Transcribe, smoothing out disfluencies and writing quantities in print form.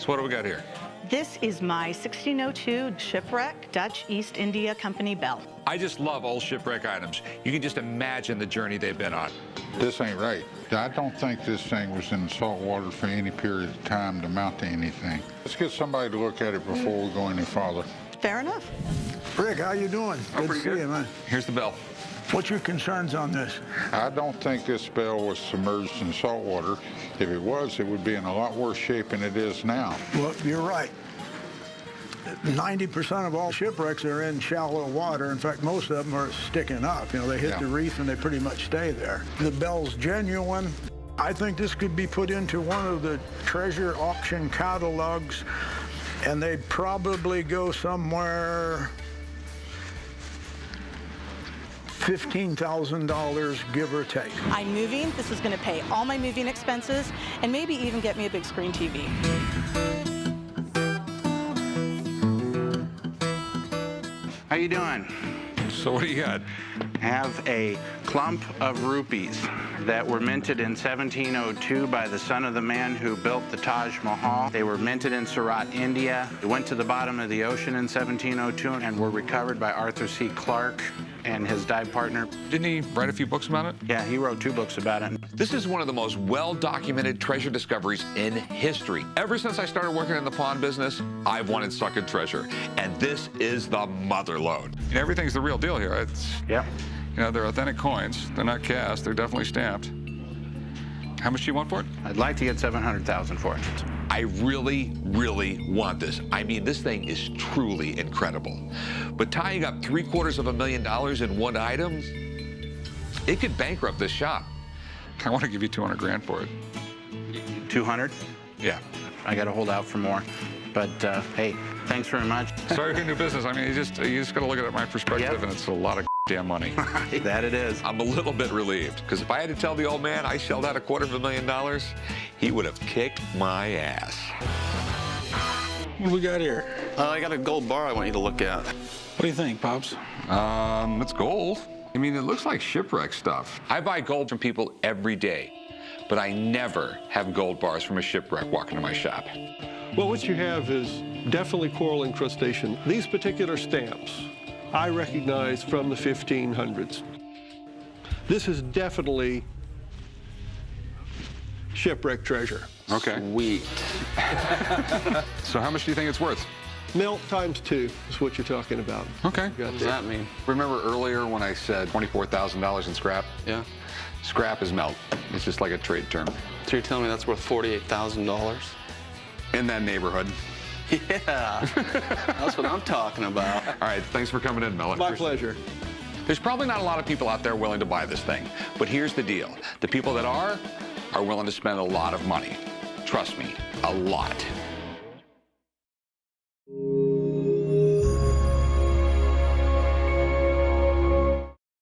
So what do we got here? This is my 1602 shipwreck Dutch East India Company bell. I just love old shipwreck items. You can just imagine the journey they've been on. This ain't right. I don't think this thing was in salt water for any period of time to mount to anything. Let's get somebody to look at it before we go any farther. Fair enough. Rick, how you doing? Good to see you, man. Here's the bell. What's your concerns on this? I don't think this bell was submerged in salt water. If it was, it would be in a lot worse shape than it is now. Well, you're right. 90% of all shipwrecks are in shallow water. In fact, most of them are sticking up. You know, they hit the reef and they pretty much stay there. The bell's genuine. I think this could be put into one of the treasure auction catalogs, and they'd probably go somewhere $15,000, give or take. I'm moving. This is going to pay all my moving expenses and maybe even get me a big screen TV. How you doing? So what do you got? Have a clump of rupees that were minted in 1702 by the son of the man who built the Taj Mahal. They were minted in Surat, India. They went to the bottom of the ocean in 1702 and were recovered by Arthur C. Clarke and his dive partner. Didn't he write a few books about it? Yeah, he wrote 2 books about it. This is one of the most well-documented treasure discoveries in history. Ever since I started working in the pawn business, I've wanted sunken treasure, and this is the mother lode. You know, everything's the real deal here. It's, Yep. you know, they're authentic coins. They're not cast. They're definitely stamped. How much do you want for it? I'd like to get $700,000 for it. I really, really want this. I mean, this thing is truly incredible. But tying up $750,000 in one item, it could bankrupt this shop. I want to give you 200 grand for it. 200? Yeah. I got to hold out for more. But hey, thanks very much. Sorry for new business. I mean, you just got to look at it from my perspective, Yep. and it's a lot of damn money. That it is. I'm a little bit relieved, because if I had to tell the old man I shelled out $250,000, he would have kicked my ass. What do we got here? I got a gold bar I want you to look at. What do you think, Pops? It's gold. I mean, it looks like shipwreck stuff. I buy gold from people every day, but I never have gold bars from a shipwreck walk into my shop. Well, what you have is definitely coral incrustation. These particular stamps I recognize from the 1500s. This is definitely shipwreck treasure. Okay. Sweet. So how much do you think it's worth? Melt times 2 is what you're talking about. Okay. What does that mean? Remember earlier when I said $24,000 in scrap? Yeah. Scrap is melt. It's just like a trade term. So you're telling me that's worth $48,000? In that neighborhood. Yeah. That's what I'm talking about. All right, thanks for coming in, Mel. My pleasure. There's probably not a lot of people out there willing to buy this thing, but here's the deal. The people that are willing to spend a lot of money. Trust me, a lot.